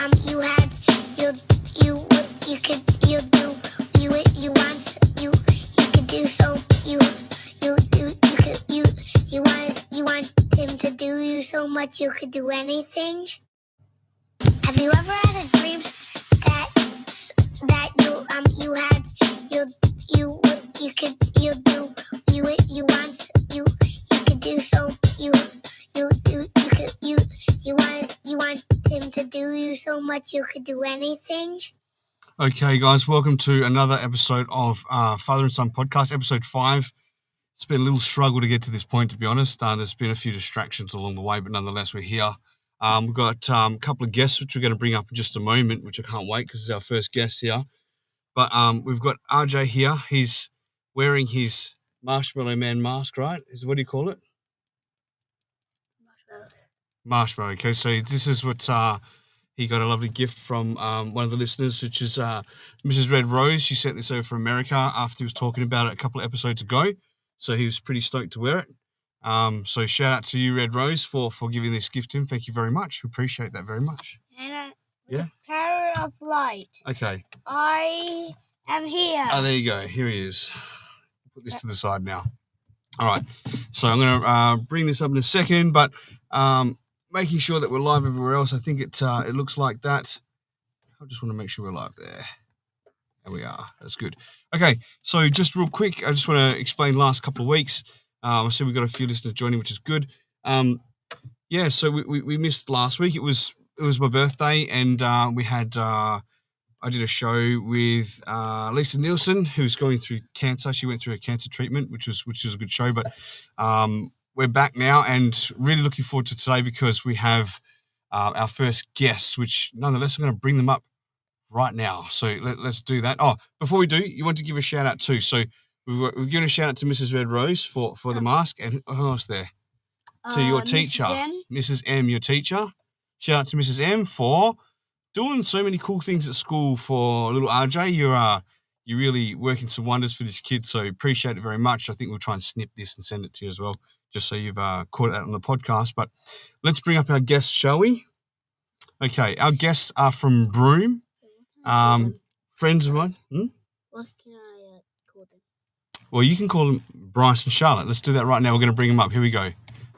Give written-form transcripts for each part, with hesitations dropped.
you had, you could, you do, you want, you could do so, you could, you want him to do you so much you could do anything. Have you ever had a dream that you had, you could, you do, you want, you could do so, you could, you want him to do you so much you could do anything? Okay, guys, welcome to another episode of Father and Son Podcast, episode 5. It's been a little struggle to get to this point, to be honest. There's been a few distractions along the way, but nonetheless, we're here. We've got a couple of guests, which we're going to bring up in just a moment, which I can't wait because it's our first guest here. But we've got RJ here. He's wearing his Marshmallow Man mask, right? What do you call it? Marshmallow. Okay, so this is what he got a lovely gift from one of the listeners, which is Mrs. Red Rose. She sent this over from America after he was talking about it a couple of episodes ago. So he was pretty stoked to wear it. So shout out to you, Red Rose, for giving this gift to him. Thank you very much. We appreciate that very much. And the power of light. Okay. I am here. Oh, there you go. Here he is. Put this to the side now. All right. So I'm going to bring this up in a second, but making sure that we're live everywhere else. I think it looks like that. I just want to make sure we're live there. There we are. That's good. Okay, so just real quick, I just want to explain the last couple of weeks. I see we've got a few listeners joining, which is good. So we missed last week. It was my birthday, and we had I did a show with Lisa Nielsen, who's going through cancer. She went through a cancer treatment, which was a good show. But we're back now, and really looking forward to today because we have our first guests, which nonetheless I'm going to bring them up right now. So let's do that. Oh, before we do, you want to give a shout out too. So we've given a shout out to Mrs. Red Rose for the mask, and who else there? To your teacher, Mrs. M, your teacher. Shout out to Mrs. M for doing so many cool things at school for little RJ. You're really working some wonders for this kid, so appreciate it very much. I think we'll try and snip this and send it to you as well, just so you've caught it out on the podcast. But let's bring up our guests, shall we? Okay, our guests are from Broome. Friends of mine. What can I call them? Well, you can call them Bryce and Charlotte. Let's do that right now. We're going to bring them up. Here we go.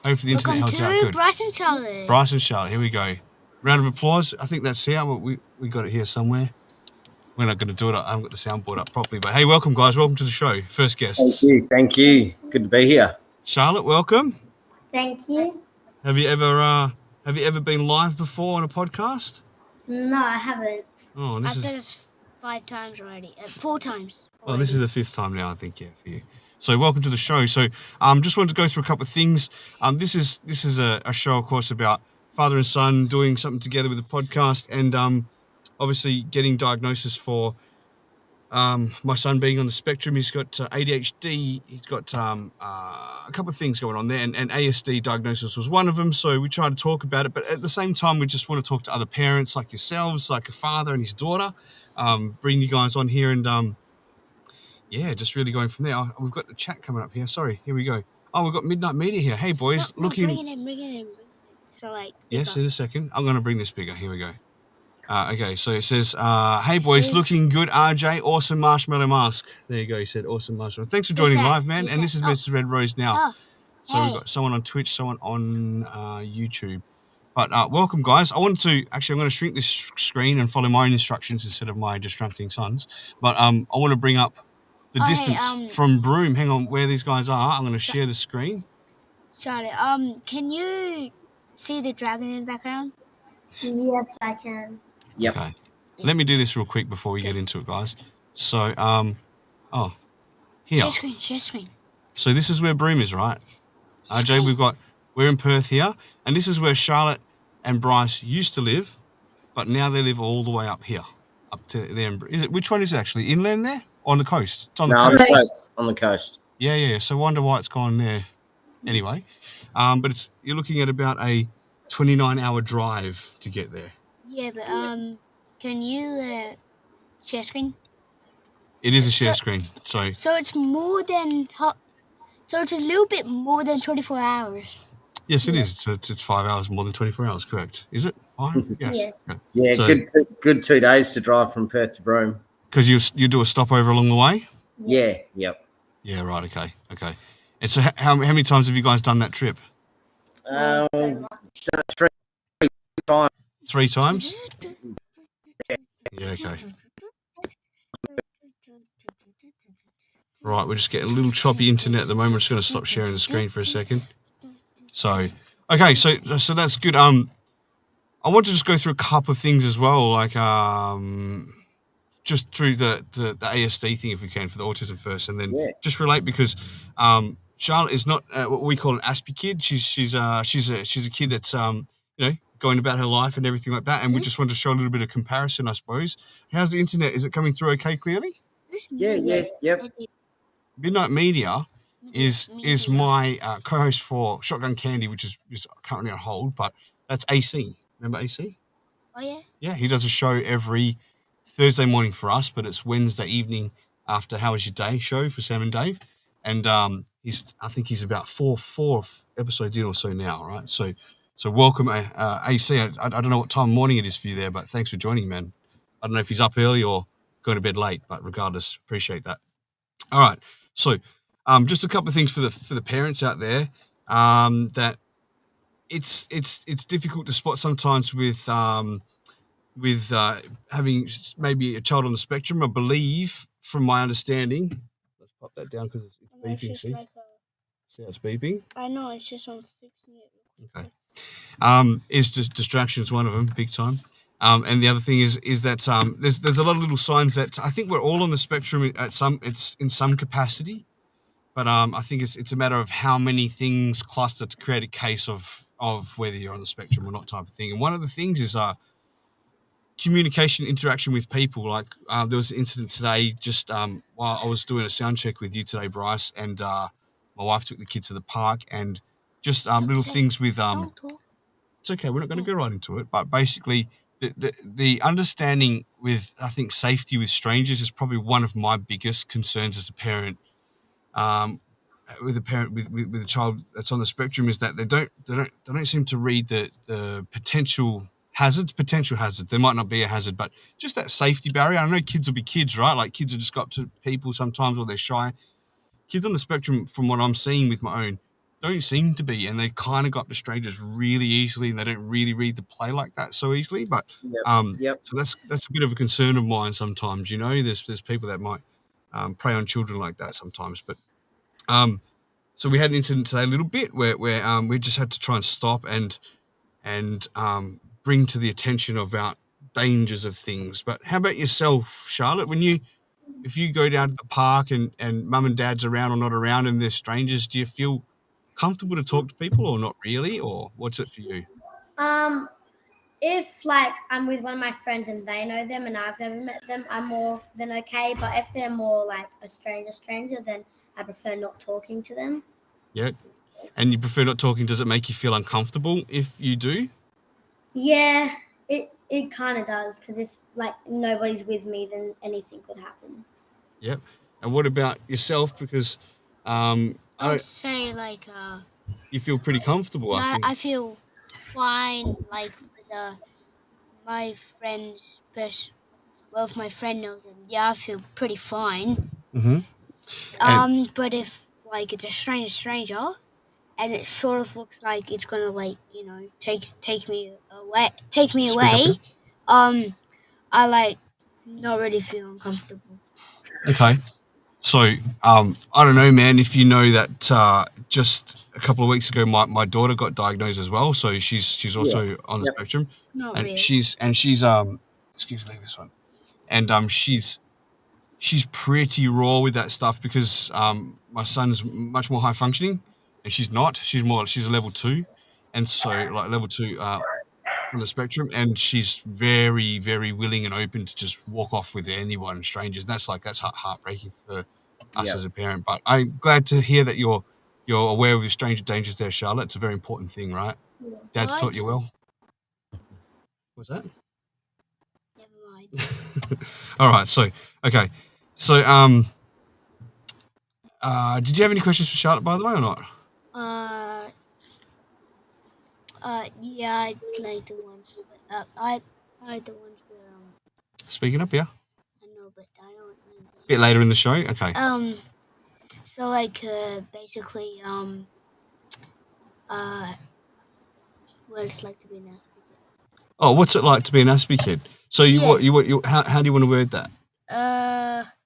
Hopefully the internet holds out good. Bryce and Charlotte. Bryce and Charlotte. Here we go. Round of applause. I think that's here. We got it here somewhere. We're not going to do it. I haven't got the soundboard up properly. But hey, welcome, guys. Welcome to the show. First guests. Thank you. Good to be here. Charlotte, welcome. Thank you. Have you ever been live before on a podcast? No, I haven't. Oh, I've done this 5 times already. 4 times. Oh, this is the 5th time now, I think, yeah, for you. So welcome to the show. So just wanted to go through a couple of things. This is a show, of course, about father and son doing something together with a podcast, and obviously getting diagnosis for my son being on the spectrum. He's got ADHD. He's got a couple of things going on there, and ASD diagnosis was one of them. So we try to talk about it, but at the same time, we just want to talk to other parents like yourselves, like a father and his daughter. Bring you guys on here, and just really going from there. We've got the chat coming up here. Sorry, here we go. Oh, we've got Midnight Media here. Hey, boys, looking. Bring it in. So like. Yes, in a second. I'm going to bring this bigger. Here we go. Okay, so it says, hey, boys, looking good, RJ. Awesome marshmallow mask. There you go. He said, awesome marshmallow. Thanks for joining live, man. And this is Mrs. Red Rose now. So we've got someone on Twitch, someone on YouTube. But welcome, guys. I'm going to shrink this screen and follow my own instructions instead of my distracting sons. But I want to bring up the distance from Broome. Hang on, where these guys are. I'm going to share the screen. Charlotte, can you see the dragon in the background? Yes, I can. Yep. Okay. Let me do this real quick before we get into it, guys. So, here. Share screen. So this is where Broome is, right? RJ, we're in Perth here, and this is where Charlotte and Bryce used to live, but now they live all the way up here, up to there. Which one is it actually? Inland there? Or on the coast? It's on the coast. On the coast. Yeah. So I wonder why it's gone there. Anyway, but you're looking at about a 29-hour drive to get there. Yeah, but can you share screen? It is a share screen. So it's more than so it's a little bit more than 24 hours. Yes, it is. It's 5 hours more than 24 hours. Correct? Is it 5 5? Yes. Yeah. Okay. Yeah, So, good 2 days to drive from Perth to Broome. because you do a stopover along the way? Yeah, yep. Yeah, right. Okay. And so, how many times have you guys done that trip? Um, So done 3 times. 3 times? Yeah, okay. Right, we're just getting a little choppy internet at the moment. I'm just going to stop sharing the screen for a second. So, okay, so that's good. I want to just go through a couple of things as well, like just through the ASD thing, if we can, for the autism first, and then Yeah. just relate because Charlotte is not what we call an Aspie kid. She's a kid that's going about her life and everything like that, and we just wanted to show a little bit of comparison, I suppose. How's the internet? Is it coming through okay clearly? Yeah, yep. Midnight Media is my co-host for Shotgun Candy, which is currently on hold, but that's AC. Remember AC? Oh yeah. Yeah, he does a show every Thursday morning for us, but it's Wednesday evening after How Was Your Day show for Sam and Dave. And I think he's about four episodes in or so now, right? So welcome, AC. I don't know what time of morning it is for you there, but thanks for joining, man. I don't know if he's up early or going to bed late, but regardless, appreciate that. All right. So, just a couple of things for the parents out there, that it's difficult to spot sometimes with having maybe a child on the spectrum. I believe, from my understanding, let's pop that down because it's beeping. See how it's beeping? I know, it's just I'm fixing it. Okay. Is just distractions one of them, big time. And the other thing is that there's a lot of little signs that I think we're all on the spectrum it's in some capacity. But I think it's a matter of how many things cluster to create a case of whether you're on the spectrum or not, type of thing. And one of the things is communication, interaction with people. Like there was an incident today, just while I was doing a sound check with you today, Bryce, and my wife took the kids to the park, and just little things with It's okay, we're not going to go right into it, but basically the understanding with, I think, safety with strangers is probably one of my biggest concerns as a parent. With a parent with a child that's on the spectrum, is that they don't seem to read the potential hazards. There might not be a hazard, but just that safety barrier. I know kids will be kids, right? Like kids will just go up to people sometimes, or they're shy. Kids on the spectrum, from what I'm seeing with my own, don't seem to be, and they kind of got to strangers really easily, and they don't really read the play like that so easily. But Yep. so that's a bit of a concern of mine sometimes. There's people that might prey on children like that sometimes, but so we had an incident today a little bit where we just had to try and stop and bring to the attention about dangers of things. But how about yourself, Charlotte? If you go down to the park and mum and dad's around or not around and there's strangers, do you feel comfortable to talk to people or not really? Or what's it for you? If like I'm with one of my friends and they know them and I've never met them, I'm more than okay. But if they're more like a stranger, then I prefer not talking to them. Yeah. And you prefer not talking. Does it make you feel uncomfortable if you do? Yeah, it kind of does, because if like nobody's with me, then anything could happen. Yep. And what about yourself? Because I would say like you feel pretty comfortable, I think. I feel fine like with my friends well, if my friend knows them, yeah, I feel pretty fine. Mm-hmm. But if like it's a stranger and it sort of looks like it's gonna like, take me away Speak up, I like not really feel uncomfortable. Okay. So, I don't know, man, if you know that just a couple of weeks ago, my daughter got diagnosed as well. So she's also on the spectrum. Not And really. she's excuse me, this one. And she's pretty raw with that stuff because my son's much more high functioning and she's not. She's a level 2. And so like level 2 on the spectrum, and she's very, very willing and open to just walk off with anyone, strangers. And that's heartbreaking for us as a parent. But I'm glad to hear that you're aware of your stranger dangers there, Charlotte. It's a very important thing, right? Yeah. Dad's taught you well. What's that? Never mind. All right. So okay. So did you have any questions for Charlotte, by the way, or not? Yeah, I like the ones. I like the ones where Speaking up, yeah. I know, but I don't remember. A bit later in the show. Okay. So like basically what it's like to be an Aspie kid. Oh, what's it like to be an Aspie kid? So you Yeah. what you how do you want to word that?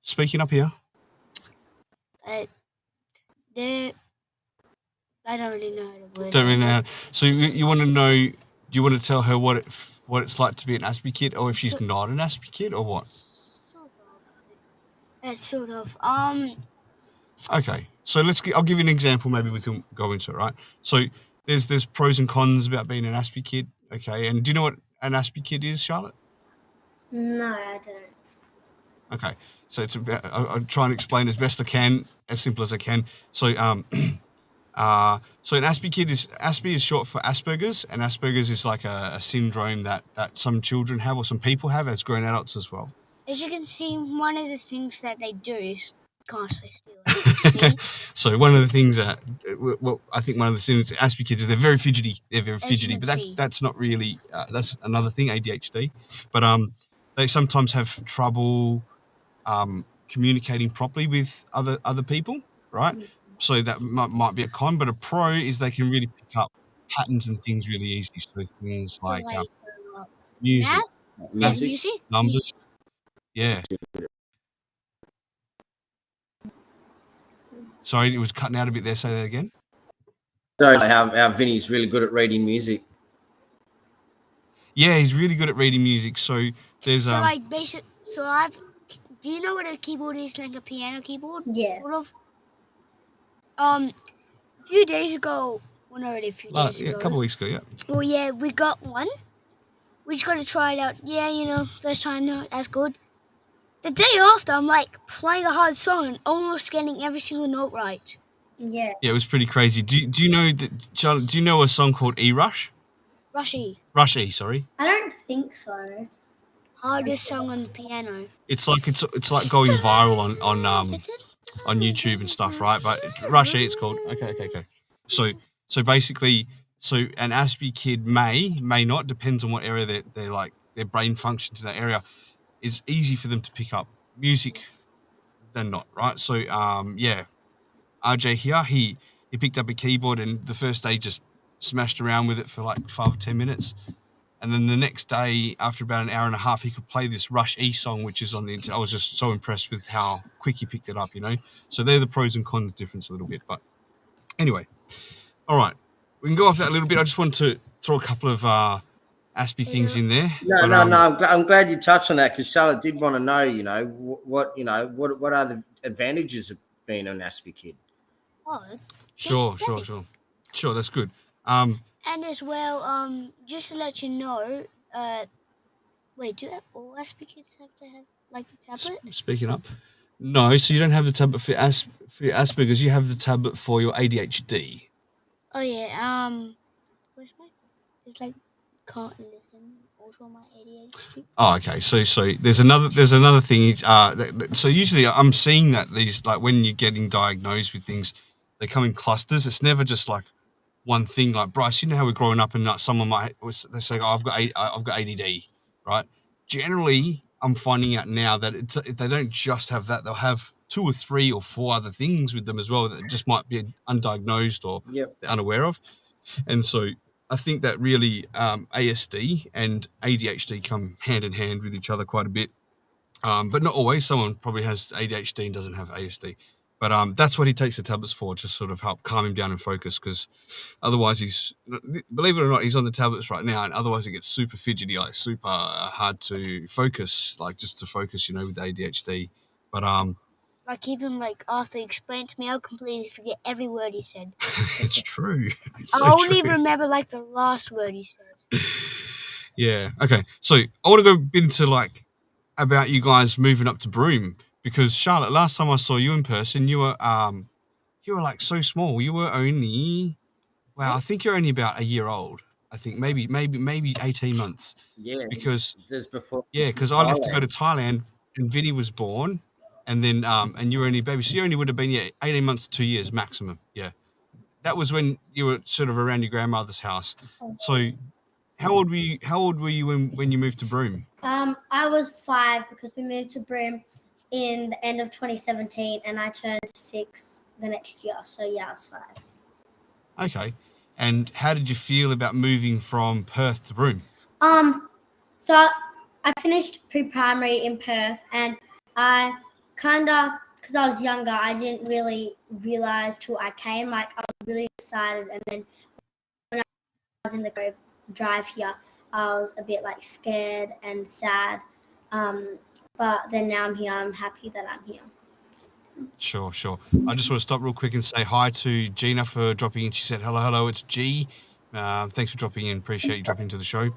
Speaking up here. There. I don't really know how to word. Don't really know. So you want to know? Do you want to tell her what it's like to be an Aspie kid, or if she's not an Aspie kid, or what? Sort of. Sort of. Okay. So I'll give you an example. Maybe we can go into it, right? So there's pros and cons about being an Aspie kid. Okay. And do you know what an Aspie kid is, Charlotte? No, I don't. Okay. So it's about, I'll try and explain as best I can, as simple as I can. So so an Aspie is short for Asperger's, and Asperger's is like a syndrome that some children have or some people have as grown adults as well. As you can see, one of the things that they do is constantly steal. So one of the things that, well, I think one of the things Aspie kids is they're very fidgety. But that's not really that's another thing, ADHD. But they sometimes have trouble communicating properly with other people, right? So that might be a con, but a pro is they can really pick up patterns and things really easy. So things like music, Music. numbers, yeah. Sorry, it was cutting out a bit there. Say that again. So how Vinny's really good at reading music. Yeah, he's really good at reading music. So there's So like basic. So do you know what a keyboard is? Like a piano keyboard? Yeah. Sort of. A few days ago. Well, not really a few days ago. A couple of weeks ago, yeah. Well, yeah, we got one. We just got to try it out. Yeah, first time, no, that's good. The day after, I'm like playing a hard song and almost getting every single note right. Yeah. Yeah, it was pretty crazy. Do you know that, Charlotte? Do you know a song called E-Rush? Rush E. Rush E, sorry. I don't think so. Hardest song on the piano. It's like going viral on YouTube and stuff, right? But Rush E, it's called. Okay. So basically, an Aspie kid may not, depends on what area they're like, their brain functions in that area. It's easy for them to pick up music than not, right? So yeah, RJ here, he picked up a keyboard and the first day just smashed around with it for like 5 or 10 minutes. And then the next day, after about an hour and a half, he could play this Rush E song, which is on the internet. I was just so impressed with how quick he picked it up, So they're the pros and cons difference a little bit. But anyway, all right. We can go off that a little bit. I just want to throw a couple of Aspie things in there. No. I'm glad you touched on that because Charlotte did want to know, what are the advantages of being an Aspie kid? Oh, Sure. That's good. And as well, just to let you know, wait, do all Aspie kids have to have like the tablet? Speaking up. No, so you don't have the tablet for Asperger's. You have the tablet for your ADHD. Oh yeah. Where's my? It's like can't listen. Also on my ADHD. Oh, okay. So there's another thing. So usually I'm seeing that these, like, when you're getting diagnosed with things, they come in clusters. It's never just like one thing. Like, Bryce, you know how we're growing up and like someone they say, oh, I've got ADD, right? Generally, I'm finding out now that they don't just have that. They'll have 2 or 3 or 4 other things with them as well that just might be undiagnosed or they're unaware of. And so I think that really ASD and ADHD come hand in hand with each other quite a bit, but not always. Someone probably has ADHD and doesn't have ASD. But that's what he takes the tablets for, to sort of help calm him down and focus, because otherwise believe it or not, he's on the tablets right now, and otherwise it gets super fidgety, like super hard to focus, like just to focus, with ADHD. But like even like after he explained to me, I'll completely forget every word he said. It's true. I only remember like the last word he said. Yeah. Okay. So I want to go a bit into like about you guys moving up to Broome, because Charlotte, last time I saw you in person, you were like so small. You were only, I think you're only about a year old. I think maybe 18 months. Yeah. Because just before. Yeah, because I left to go to Thailand and Vinny was born, and then and you were only a baby, so you only would have been 18 months to 2 years maximum. Yeah. that was when you were sort of around your grandmother's house. So how old were you when you moved to Broome? I was 5 because we moved to Broome in the end of 2017, and I turned 6 the next year. So yeah, I was 5. Okay. And how did you feel about moving from Perth to Broome? So I finished pre-primary in Perth, and I kind of, because I was younger, I didn't really realize till I came. Like, I was really excited, and then when I was in the drive here, I was a bit like scared and sad. But then now I'm here. I'm happy that I'm here. Sure. I just want to stop real quick and say hi to Gina for dropping in. She said, hello, it's G. Thanks for dropping in. Appreciate you dropping into the show.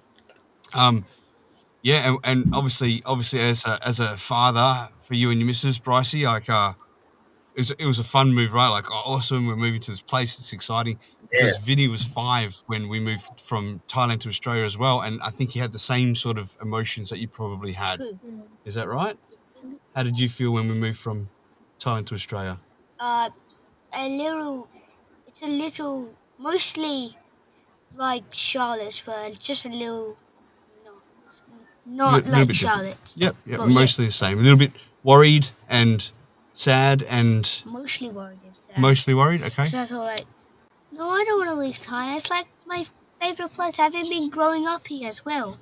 Yeah, and obviously as a father for you and your missus, Brycey, like it was a fun move, right? Like, oh, awesome, we're moving to this place. It's exciting. Because Vinny was 5 when we moved from Thailand to Australia as well, and I think he had the same sort of emotions that you probably had. Is that right? How did you feel when we moved from Thailand to Australia? It's a little, mostly like Charlotte's, but just a little, not like Charlotte. Yep, mostly the same. A little bit worried and sad and... Mostly worried and sad. Mostly worried, okay. So I thought, like, no, I don't want to leave Thailand. It's like my favourite place. I've been growing up here as well.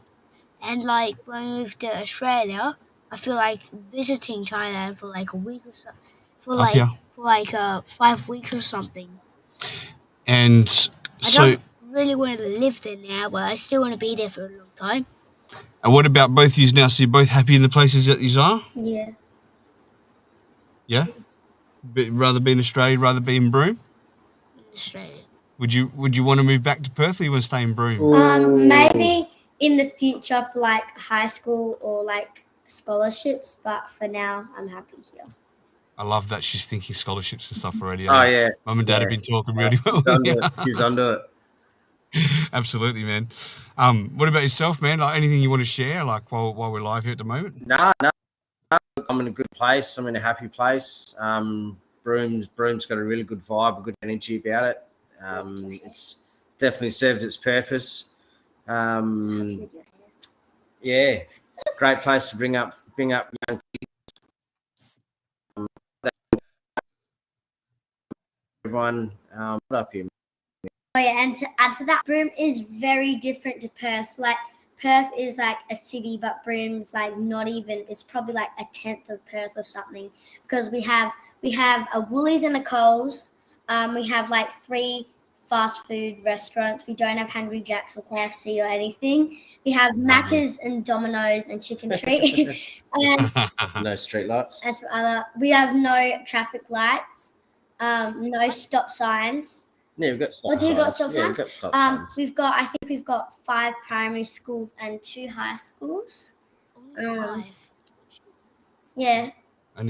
And like when we moved to Australia, I feel like visiting Thailand for like a week or so. For like 5 weeks or something. And so... I don't really want to live there now, but I still want to be there for a long time. And what about both of you now? So you're both happy in the places that you are? Yeah. Yeah? Rather be in Australia, rather be in Broome? Australia. Would you want to move back to Perth, or you want to stay in Broome? Maybe in the future for like high school or like scholarships, but for now I'm happy here. I love that she's thinking scholarships and stuff already. Oh, yeah. Mum and Dad have been talking really well. She's under it. Absolutely, man. What about yourself, man? Like anything you want to share, like while we're live here at the moment? No. I'm in a good place. I'm in a happy place. Broome's got a really good vibe, a good energy about it. It's definitely served its purpose. Yeah, great place to bring up young kids. Everyone, up here. Oh yeah, and to add to that, Broome is very different to Perth. Like Perth is like a city, but Broome's like not even. It's probably like a tenth of Perth or something, because we have a Woolies and a Coles. We have like 3 fast food restaurants. We don't have Hungry Jack's or KFC or anything. We have Macca's and Domino's and Chicken Treat. And no street lights. We have no traffic lights. No stop signs. Yeah, we've got stop signs. Do you got stop signs? Yeah, we've got stop signs. I think we've got 5 primary schools and 2 high schools. Only 5. Yeah.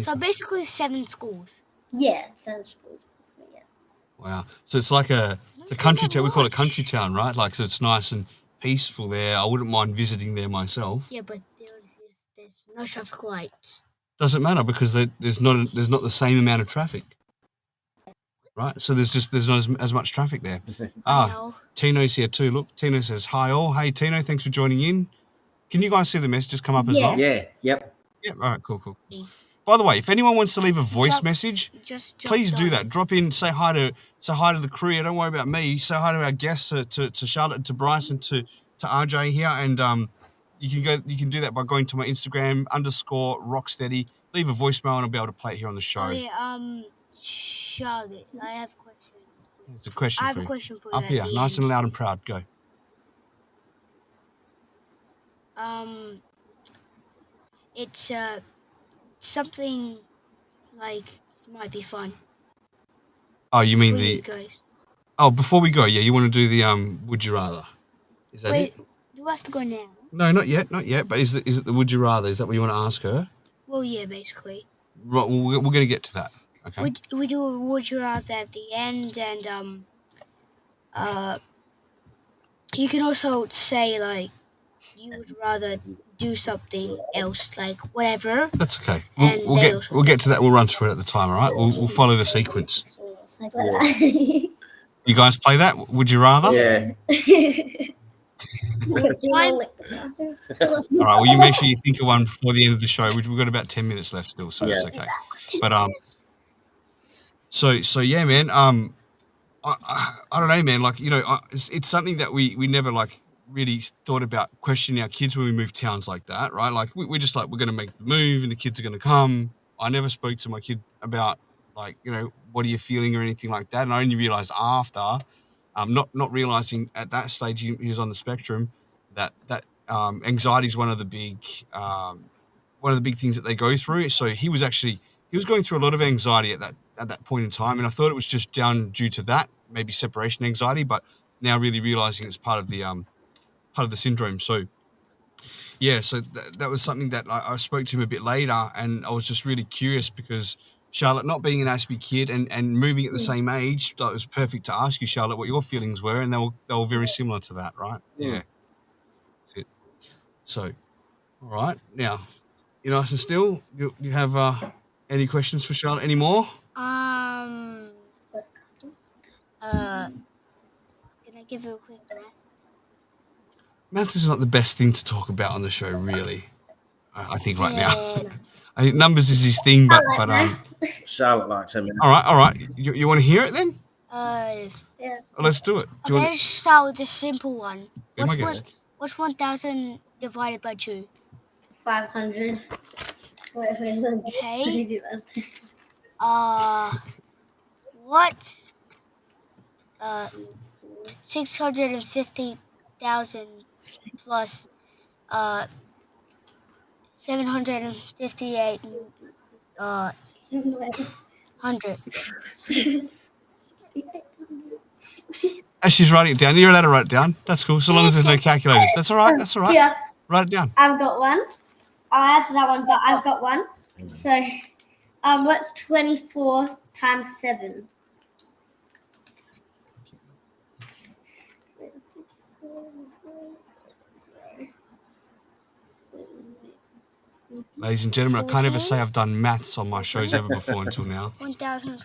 So basically 7 schools. Yeah, 7 schools. Yeah. Wow. So it's like it's a country town. We call it country town, right? Like, so it's nice and peaceful there. I wouldn't mind visiting there myself. Yeah, but there's no traffic lights. Doesn't matter, because there's not the same amount of traffic. Right, so there's not as much traffic there. Tino's here too. Look, Tino says hi all. Hey Tino, thanks for joining in. Can you guys see the messages come up as well? Yeah. Yep. Yeah. All right. Cool. By the way, if anyone wants to leave a voice message, please do that. Drop in, say hi to the crew. Don't worry about me. Say hi to our guests, to Charlotte, to Bryce, and to RJ here. And you can do that by going to my Instagram _Rocstedi. Leave a voicemail and I'll be able to play it here on the show. Oh yeah. Charlotte, I have a question. It's a question. I have a question for you. Up here, nice and loud and proud. Go. It's something like might be fun. Oh, you mean before we go, yeah, you want to do the would you rather? Is that it? Do I have to go now? No, not yet. But is it the would you rather? Is that what you want to ask her? Well, yeah, basically. Right, we're going to get to that. Okay. We do a would you rather at the end, and you can also say like you would rather do something else, like whatever. That's okay. We'll get to that. We'll run through it at the time. All right. We'll follow the sequence. You guys play that? Would you rather? Yeah. All right. Well, you make sure you think of one before the end of the show. We've got about 10 minutes left still, so it's Yeah. okay. But so yeah, man. I don't know, man. Like, you know, it's something that we never like really thought about questioning our kids when we move towns like that, right? Like we're just like, we're going to make the move and the kids are going to come. I never spoke to my kid about like, you know, what are you feeling or anything like that. And I only realized after, not realizing at that stage he was on the spectrum that anxiety is one of the big things that they go through. So he was going through a lot of anxiety at that point in time, and I thought it was just down due to that, maybe separation anxiety, but now really realizing it's part of the syndrome. So yeah, so that was something that I spoke to him a bit later, and I was just really curious because Charlotte, not being an Aspie kid and moving at the same age, that was perfect to ask you, Charlotte, what your feelings were, and they were very similar to that, right? Yeah. That's it. So, all right, now you're nice and still. You have any questions for Charlotte anymore? Can I give you a quick math? Maths is not the best thing to talk about on the show, really. I think right now. I think numbers is his thing, but Charlotte likes them. all right. You want to hear it then? Yeah. Well, let's do it. Do you Okay, want let's start with the simple one. Be my guest. What's 1,000 divided by 2? 500. Wait, Okay. What? 650,000 plus 758 hundred. As she's writing it down, you're allowed to write it down. That's cool, so long as there's no calculators. That's all right. That's all right. Yeah, Write it down. I've got one. I'll answer that one, but I've got one. So, what's 24 times 7? Ladies and gentlemen, I can't ever say I've done maths on my shows ever before until now. 1,400.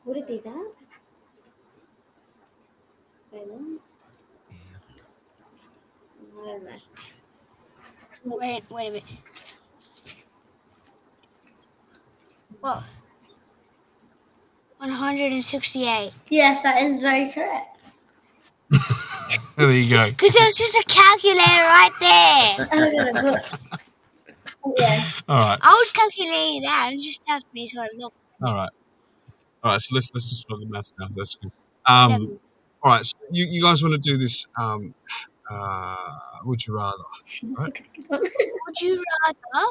Would it be that? Wait Wait a minute. Well, 168. Yes, that is very correct. There you go. Because there's just a calculator right there. I'm gonna look. Yeah. All right. I was calculating that and just asked me, so I looked. All right. So let's just do the maths now. That's good. All right. So you guys want to do this? Would you rather? Right. Would you rather?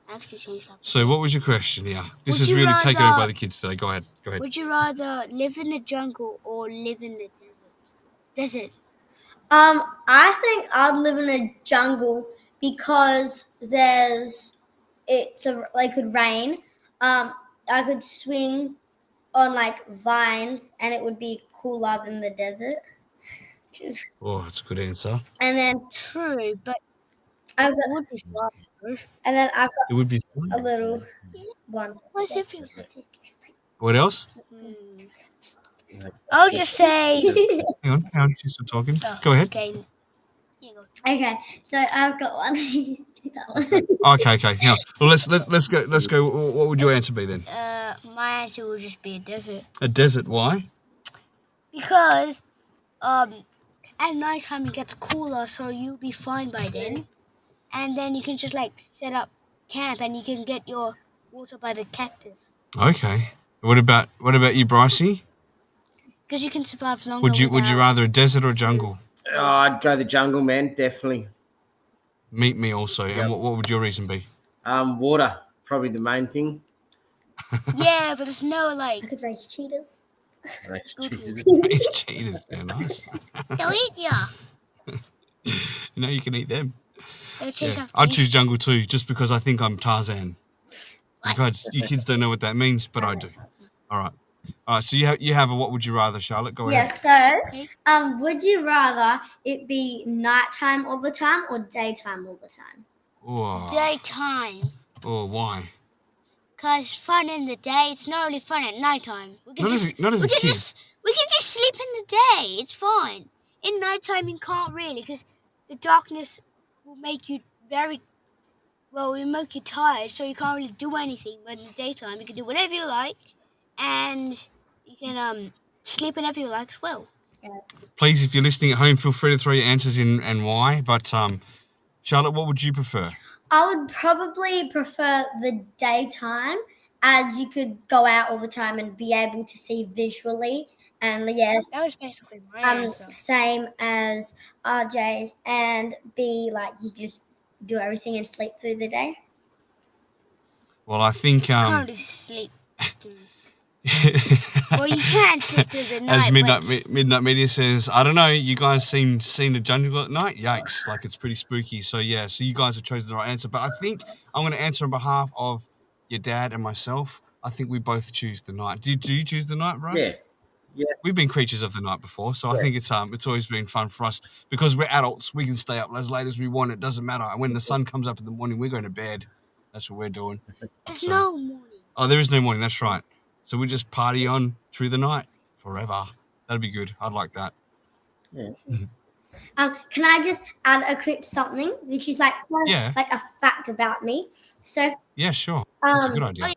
Actually, change that. So what was your question? Yeah. This Would is you really taken over rather- by the kids today. Go ahead. Would you rather live in the jungle or live in the desert? I think I'd live in a jungle because it could rain. I could swing on like vines and it would be cooler than the desert. Oh, that's a good answer. And then True, but I've it got, would be fun. and then I've It would be got a fun. little one. What's if you? What else? I'll just say. Hang on. She's still talking. Go ahead. Okay. Here you go. Okay, so I've got one. That one. Okay. Hang on. Well, let's go. Let's go. What would your answer be then? My answer would just be a desert. A desert. Why? Because at night time it gets cooler, so you'll be fine by then. And then you can just like set up camp and you can get your water by the cactus. Okay. What about you, Brycey? Because you can survive longer. Would you without- rather a desert or a jungle? Oh, I'd go the jungle, man. Definitely. Meet me also. Yep. And what would your reason be? Water, probably the main thing. Yeah, but there's no like. I could raise cheetahs. It's cheetahs. They're nice. They'll eat ya. You know you can eat them. They'll chase Yeah. after I'd you. choose jungle too, just because I think I'm Tarzan. You kids don't know what that means, but I do. All right. So you have a what would you rather, Charlotte? Go ahead. Yes, so would you rather it be nighttime all the time or daytime all the time? Oh, Daytime. why? Because it's fun in the day. It's not really fun at nighttime. Not as a kid. We can just sleep in the day. It's fine. In nighttime, you can't really, because the darkness will make you it'll make you tired, so you can't really do anything. But in the daytime, you can do whatever you like, and you can sleep whenever you like as well. Please, if you're listening at home, feel free to throw your answers in and why. But Charlotte, what would you prefer? I would probably prefer the daytime, as you could go out all the time and be able to see visually. And yes, That was basically my answer. same as RJ's, and be like you just do everything and sleep through the day. Well, I think You can't really sleep through. Well, you can sleep through the night. As Midnight Media says, I don't know, you guys seen the jungle at night? Yikes, like it's pretty spooky. So yeah, so you guys have chosen the right answer. But I think I'm going to answer on behalf of your dad and myself. I think we both choose the night. Do you choose the night, Bryce? Yeah. We've been creatures of the night before, so I think it's always been fun for us because we're adults. We can stay up as late as we want. It doesn't matter. And when the sun comes up in the morning, we're going to bed. That's what we're doing. There's no morning. Oh, there is no morning. That's right. So we just party on through the night forever. That'd be good. I'd like that. Yeah. Can I just add a quick something, which is like a fact about me? So Yeah, sure. That's a good idea.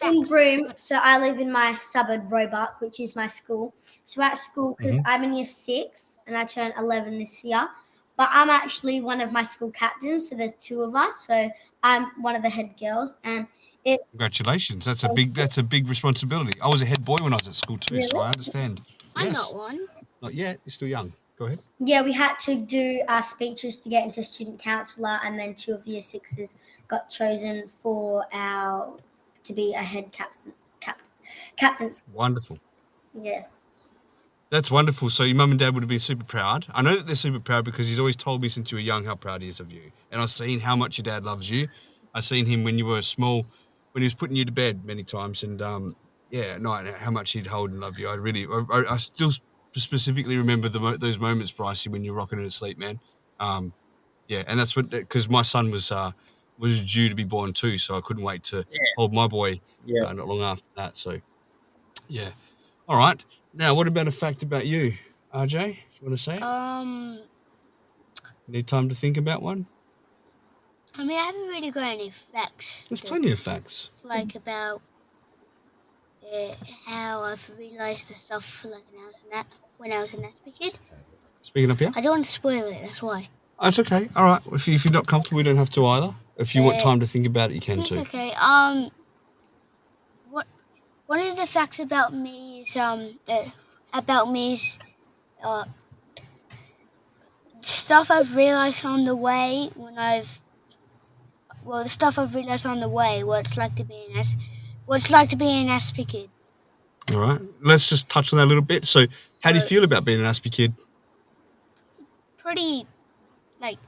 in Broome, so I live in my suburb, Roebuck, which is my school. So at school, because I'm in year 6 and I turn 11 this year, but I'm actually one of my school captains. So there's 2 of us. So I'm one of the head girls, and Congratulations. That's a big responsibility. I was a head boy when I was at school too, so I understand. I'm not one. Not yet. You're still young. Go ahead. Yeah, we had to do our speeches to get into student councillor, and then 2 of the year 6s got chosen to be a head captains. Wonderful. Yeah. That's wonderful. So your mum and dad would have been super proud. I know that they're super proud because he's always told me since you were young how proud he is of you. And I've seen how much your dad loves you. I've seen him when you were small, when he was putting you to bed many times. And at night, how much he'd hold and love you. I still specifically remember those moments, Brycey, when you're rocking her to sleep, man. And that's because my son was due to be born too, so I couldn't wait to hold my boy not long after that. So, yeah. All right. Now, what about a fact about you, RJ? You want to say it? Need time to think about one? I mean, I haven't really got any facts. There's plenty of facts. Like about how I've realised the stuff when I was an Aspie kid. Speaking up here? I don't want to spoil it, that's why. That's okay. All right. If you're not comfortable, we don't have to either. If you want time to think about it, you can too. Okay. One of the facts about me is stuff I've realised on the way what it's like to be an Aspie kid. All right. Let's just touch on that a little bit. So, how do you feel about being an Aspie kid? Pretty, like,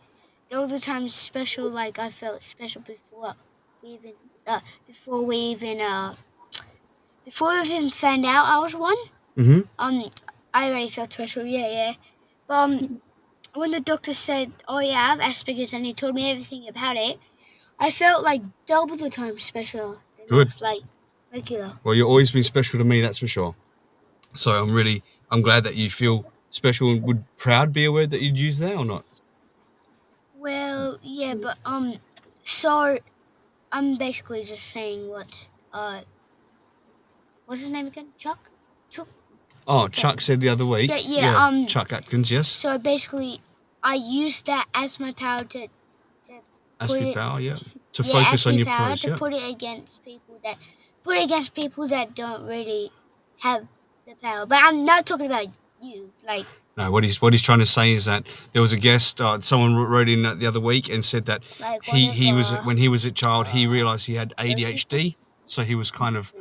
all the time special. Like, I felt special before we even found out I was one. Mm-hmm. I already felt special. Yeah. But when the doctor said, "Oh yeah, I have Asperger's," and he told me everything about it, I felt like double the time special than Good. It's like regular. Well, you've always been special to me, that's for sure. So I'm glad that you feel special. And would proud be a word that you'd use there or not? Well, yeah, but so I'm basically just saying what's his name again? Chuck. Oh, Chuck said the other week. Yeah. Chuck Atkins, yes. So basically, I used that as my power to Aspie power, yeah. To focus on your pros, to put it against people that don't really have the power. But I'm not talking about you, like. No, what he's trying to say is that there was a guest, someone wrote in the other week and said that when he was a child, he realised he had ADHD, so he was kind of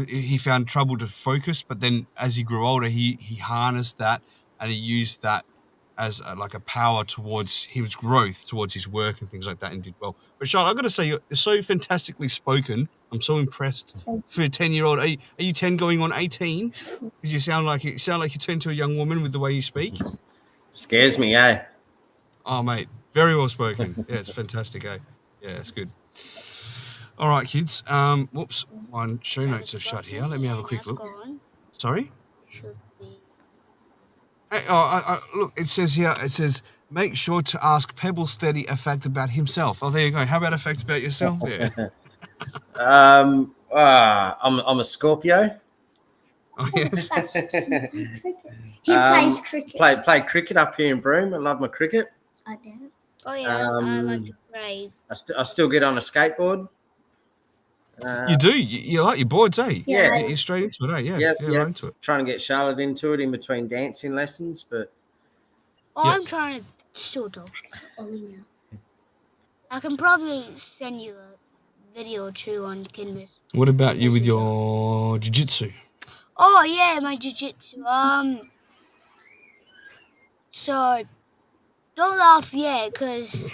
he found trouble to focus. But then as he grew older, he harnessed that and he used that as a power towards his growth, towards his work and things like that, and did well. But Charlotte, I've got to say, you're so fantastically spoken. I'm so impressed for a 10-year-old. Are you 10 going on 18? Because you sound like you turn to a young woman with the way you speak. Scares me, eh? Oh, mate, very well spoken. Yeah, it's fantastic, eh? Yeah, it's good. All right, kids. Whoops, my show notes have shut here. Let me have a quick look. Gone. Sorry. Should be. Hey, look, it says here. It says make sure to ask Rocstedi a fact about himself. Oh, there you go. How about a fact about yourself? There. I'm a Scorpio. Oh yes. He plays cricket. Play cricket up here in Broome. I love my cricket. I do. Oh yeah, I like to play. I still get on a skateboard. You do. You like your boards, eh? Yeah. You're straight into it, eh? Yeah. Yeah, Right into it. Trying to get Charlotte into it in between dancing lessons, but Oh, Yeah. I'm trying to sort of. Ollie now. I can probably send you a video or two on Canvas. What about you with your jiu-jitsu? Oh yeah, my jiu-jitsu. So don't laugh yet, because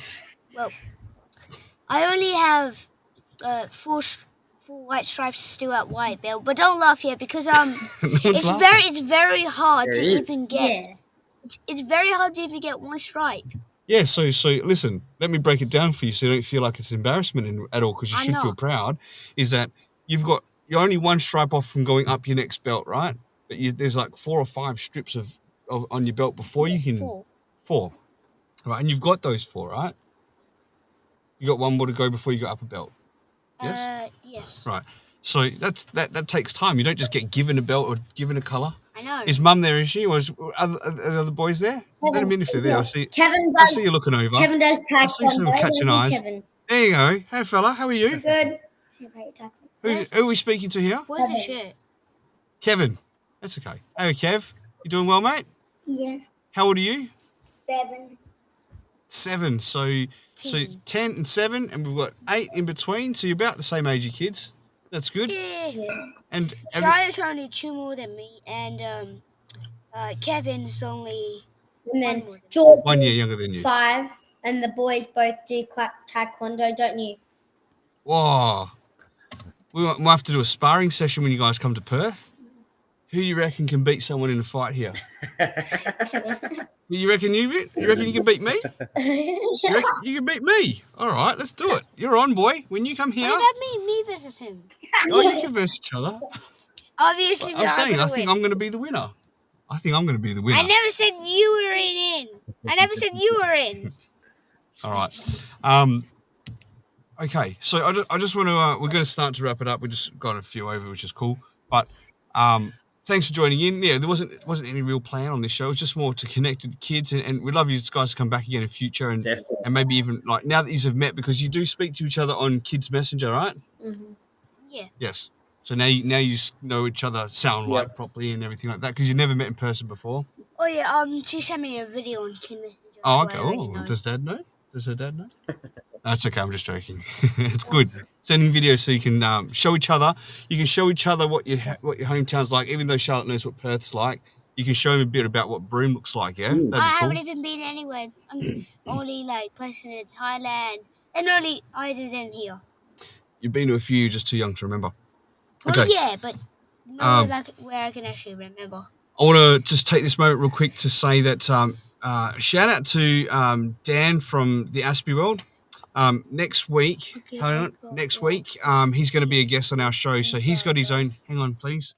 I only have four white stripes still at white belt. But don't laugh yet, because it's very hard to even get. Yeah. It's very hard to even get one stripe. Yeah, so listen, let me break it down for you so you don't feel like it's embarrassment at all, because you I'm should feel not. proud, is that you're only one stripe off from going up your next belt, right? But there's like 4 or 5 strips of on your belt before you can... 4. 4. Right, and you've got those 4, right? You got one more to go before you got up a belt. Yes? Yes. Right. So that takes time. You don't just get given a belt or given a colour. I know. Is Mum there, is she? Or are the other boys there? Let them in if they're there. I see you looking over. Kevin does I see some taekwondo. catching eyes. Kevin. There you go. Hey, fella, how are you? Good. See about your taekwondo. Who are we speaking to here? Where's the shirt? Kevin. That's okay. Hey, Kev. You doing well, mate? Yeah. How old are you? 7. 7. So 10 and 7, and we've got 8 in between. So you're about the same age, you kids. That's good. Yeah. And Shia's only 2 more than me, and Kevin's only And 1 then more than me. George 1 year younger than you. 5, and the boys both do taekwondo, don't you? Whoa. We'll have to do a sparring session when you guys come to Perth. Who do you reckon can beat someone in a fight here? You reckon you can beat me? You reckon you can beat me? All right, let's do it. You're on, boy. When you come here, What about me versus him? oh, you can verse each other. Obviously, I'm saying, I think I'm going to be the winner. I think I'm going to be the winner. I never said you were in. I never said you were in. All right. Okay, so I just want to. We're going to start to wrap it up. We just got a few over, which is cool. But thanks for joining in. Yeah, there wasn't any real plan on this show. It's just more to connect with kids, and we'd love you guys to come back again in future, and maybe even like now that you have met, because you do speak to each other on Kids Messenger, right? Mm-hmm. Yeah. Yes. So now you know each other sound like properly and everything like that, because you never met in person before. Oh yeah. She sent me a video on Kin Messenger. Oh, okay. Oh, does Dad know? Does her dad know? That's okay. I'm just joking. It's good. Sending videos so you can show each other. You can show each other what your hometown's like. Even though Charlotte knows what Perth's like, you can show them a bit about what Broome looks like. Yeah, that'd be I cool. haven't even been anywhere. I'm only like places in Thailand, and only other than here. You've been to a few, just too young to remember. Well, Okay. yeah, but no, like where I can actually remember. I want to just take this moment real quick to say that shout out to Dan from the Aspie world. Next week, he's going to be a guest on our show. So he's got his own. Hang on, please.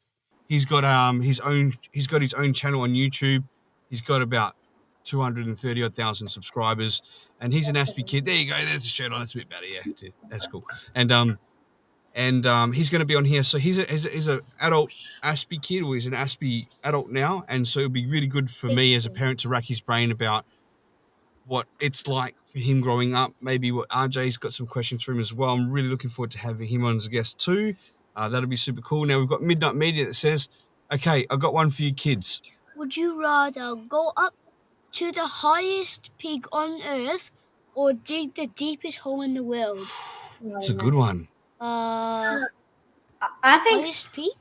He's got his own channel on YouTube. He's got about 230,000 subscribers, and he's an Aspie kid. There you go. There's a shirt on. That's a bit better. Yeah, that's cool. And he's going to be on here. So he's a adult Aspie kid, or he's an Aspie adult now, and so it'll be really good for me as a parent to rack his brain about what it's like for him growing up. Maybe what RJ's got some questions for him as well. I'm really looking forward to having him on as a guest too. That'll be super cool. Now we've got Midnight Media that says, okay, I've got one for you kids. Would you rather go up to the highest peak on Earth or dig the deepest hole in the world? That's a good one. I think Highest peak?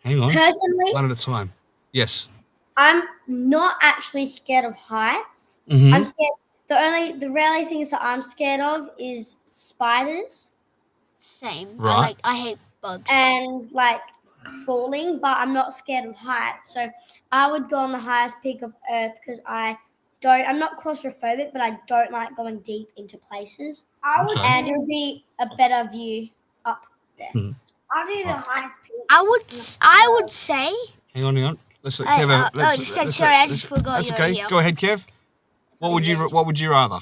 Hang on. personally, One at a time. Yes. I'm not actually scared of heights. Mm-hmm. I'm scared. The really things that I'm scared of is spiders Same. Right. I hate bugs. and like falling, but I'm not scared of heights. So I would go on the highest peak of Earth because I'm not claustrophobic, but I don't like going deep into places. Okay. And it would be a better view there. I'll do the highest peak. I would say. Hang on. Let's let Hey, Kev. sorry, I just forgot That's you were okay. here. Go ahead, Kev. What would you rather?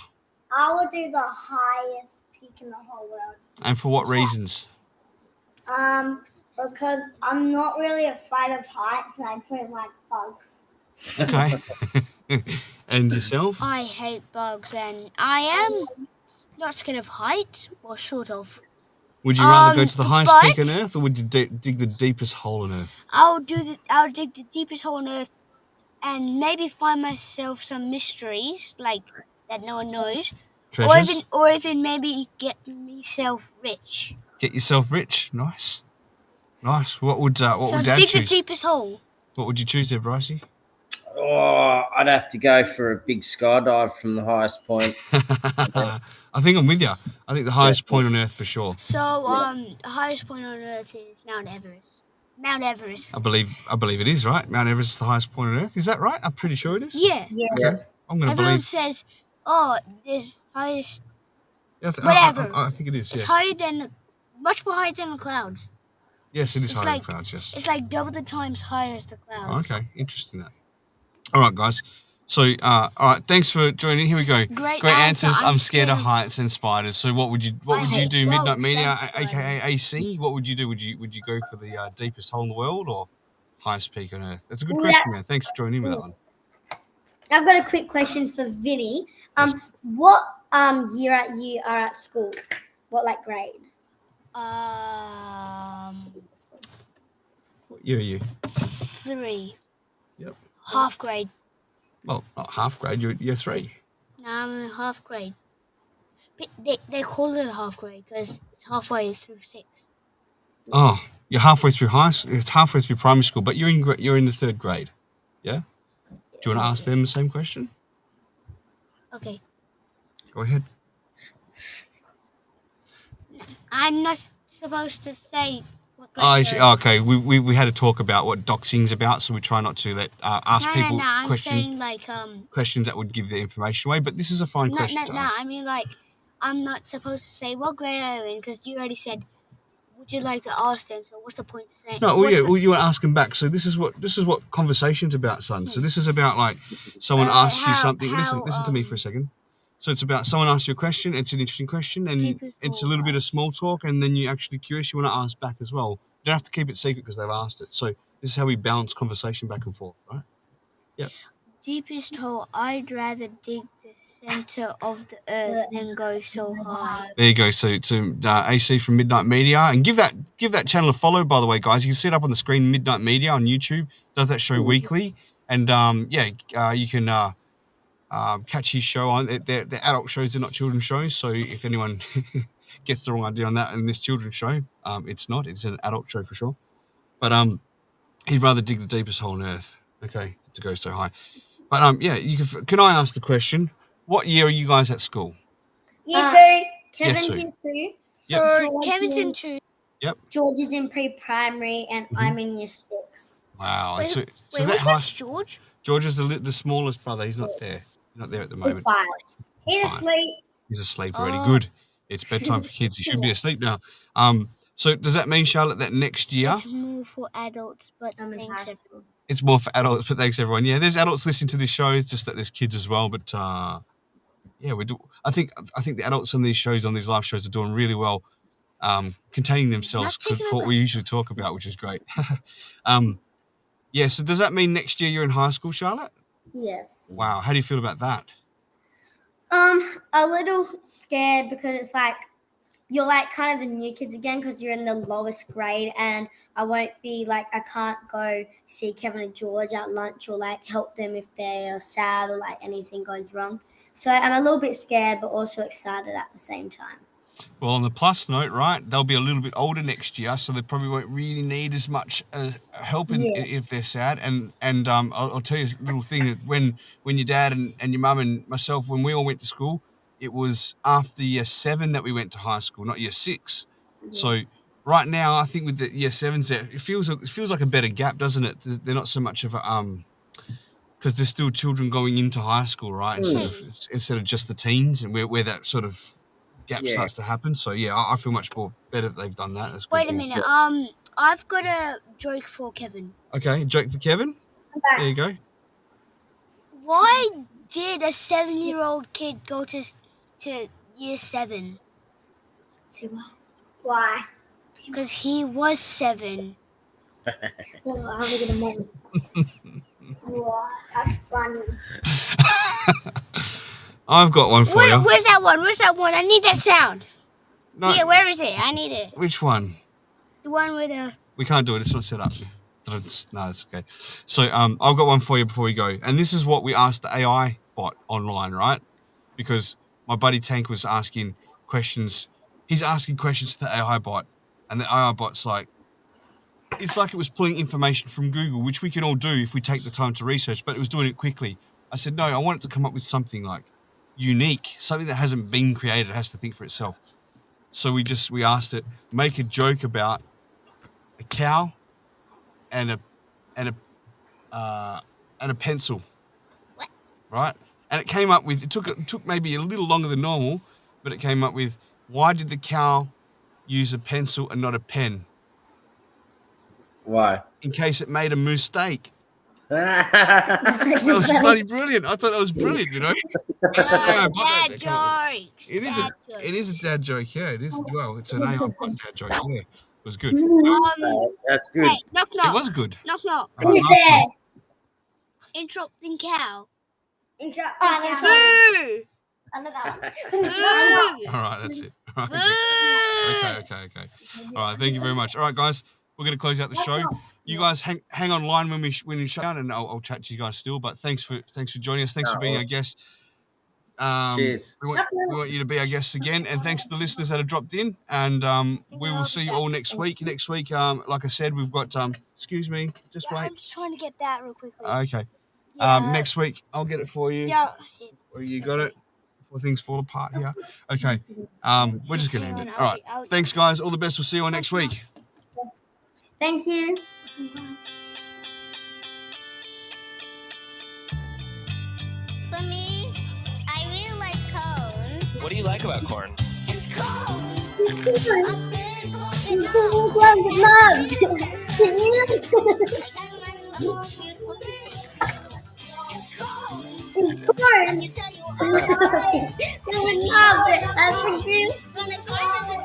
I will do the highest peak in the whole world. And for what reasons? Because I'm not really afraid of heights and I don't like bugs. Okay. And yourself? I hate bugs, and I am not scared of height, or sort of. Would you rather go to the highest peak on but- Earth, or would you dig the deepest hole on Earth? I'll dig the deepest hole on Earth, and maybe find myself some mysteries like that no one knows, Treasures? or even maybe get myself rich. Get yourself rich. Nice. What would So Dad dig the choose? deepest hole. What would you choose there, Brycey? Oh, I'd have to go for a big skydive from the highest point. I think I'm with you. I think the highest point on Earth for sure. So the highest point on Earth is Mount Everest. Mount Everest. I believe it is, right? Mount Everest is the highest point on Earth. Is that right? I'm pretty sure it is. Yeah. Okay. I'm going to Everyone believe. says, oh, the highest. Yeah, Whatever. I think it is. It's Yeah. higher than, much more higher than the clouds. Yes, it is It's higher than like- clouds. Yes. It's like double the times higher as the clouds. Okay, interesting that. All right, guys. So, all right, thanks for joining. Here we go. Great answers. answer. I'm scared of heights and spiders. So, what would you hate do? Midnight dogs Media, and aka AC. What would you do? Would you go for the deepest hole in the world or highest peak on Earth? That's a good question, man. Thanks for joining in with that one. I've got a quick question for Vinny. Yes. What year you are at school? What grade? What year are you? 3. Yep. Half grade. Well, not half grade. You're year 3. No, I'm in half grade. But they call it a half grade because it's halfway through 6. Oh, you're halfway through It's halfway through primary school, but you're in the 3rd grade. Yeah. Do you want to ask them the same question? Okay. Go ahead. I'm not supposed to say what grade. Okay. We had a talk about what doxing's about, so we try not to let ask people I'm questions. saying Questions that would give the information away, but this is a fine question to ask. I mean I'm not supposed to say what grade are you in because you already said. Would you like to ask them? So what's the point of saying? No, you want to ask them back. So this is what conversation's about, son. So this is about someone asks you something. Listen to me for a second. So it's about someone asks you a question. It's an interesting question, and it's a little bit of small talk, and then you're actually curious. You want to ask back as well. You don't have to keep it secret because they've asked it. So this is how we balance conversation back and forth, right? Yep. Deepest hole. I'd rather dig the center of the earth than go so high. There you go. So to AC from Midnight Media, and give that channel a follow. By the way, guys, you can see it up on the screen. Midnight Media on YouTube does that show weekly, and you can catch his show on. They're adult shows, they're not children's shows. So if anyone gets the wrong idea on that and this children's show, it's not. It's an adult show for sure. But he'd rather dig the deepest hole on Earth. Okay, to go so high. But you can I ask the question? What year are you guys at school? Year 2. Kevin's Year in 2. So Kevin's in 2. George is in pre-primary, and I'm in year 6. Wow. Wait, so wait, that what's George? George is the smallest brother. He's not there. He's not there at the moment. He's 5. He's Fine. asleep. He's asleep already. Oh. Good. It's bedtime for kids. He should be asleep now. So does that mean, Charlotte, that next year It's more for adults, but I'm in thanks high everyone. school. it's more for adults? But thanks everyone. Yeah, there's adults listening to this show. It's just that there's kids as well. But we do. I think the adults on these shows, on these live shows, are doing really well, containing themselves Not taking for what we usually talk about, which is great. So does that mean next year you're in high school, Charlotte? Yes. Wow. How do you feel about that? A little scared because it's you're kind of the new kids again because you're in the lowest grade, and I won't be I can't go see Kevin and George at lunch or help them if they are sad or anything goes wrong. So I'm a little bit scared but also excited at the same time. Well, on the plus note, right, they'll be a little bit older next year, so they probably won't really need as much help if they're sad. And I'll tell you a little thing that when your dad and your mum and myself, when we all went to school, it was after year 7 that we went to high school, not year 6. Yeah. So right now, I think with the year 7s, it feels like a better gap, doesn't it? They're not so much of a because there's still children going into high school, right? Instead of just the teens, and we're that sort of gap Yeah. starts to happen. So yeah, I feel much more better that they've done that. That's good. Wait a minute. I've got a joke for Kevin. Okay, joke for Kevin. There you go. Why did a 7-year-old kid go to year 7? Say why? Why? Because he was 7. Well, I'm gonna get a moment. Wow, that's funny. I've got one for you. Where's that one? Where's that one? I need that sound. No, Yeah, where is it? I need it. which one? The one with the. We can't do it. It's not set up. No, it's okay. So I've got one for you before we go. And this is what we asked the AI bot online, right? Because my buddy Tank was asking questions. He's asking questions to the AI bot. And the AI bot's like, it's like it was pulling information from Google, which we can all do if we take the time to research, but it was doing it quickly. I said, no, I want it to come up with something like unique, something that hasn't been created. It has to think for itself. So we asked it, make a joke about a cow and a pencil, right? And it came up with, it took maybe a little longer than normal, but it came up with, why did the cow use a pencil and not a pen? Why? In case it made a mistake. That's That was bloody brilliant. I thought that was brilliant, you know. Dad jokes. It is a dad joke, yeah. It is. Well, it's an AI bot dad joke, yeah. It was good. good. Hey, knock It knock. was good. Knock knock. All right, last one. Interrupting cow. Boo! Boo! Another Boo! All right, that's it. All right. Boo! Okay. All right, thank you very much. All right, guys, we're going to close out the show. You guys hang online when we shut down, and I'll chat to you guys still. But thanks for joining us. Thanks for being our guests. Cheers. We want you to be our guests again, and thanks to the listeners that have dropped in. And we will see you all next week. Next week, like I said, we've got excuse me, just Yeah, wait. I'm just trying to get that real quickly. Okay. Yeah. Next week, I'll get it for you. Yeah. Or you got it before things fall apart here. Okay. We're just gonna end it. All right. Thanks, guys. All the best. We'll see you all next week. Thank you. For me, I really like cone. What do you like about corn? It's cone. A big golden most beautiful thing. It's cone. I can tell you all. That's a When excited,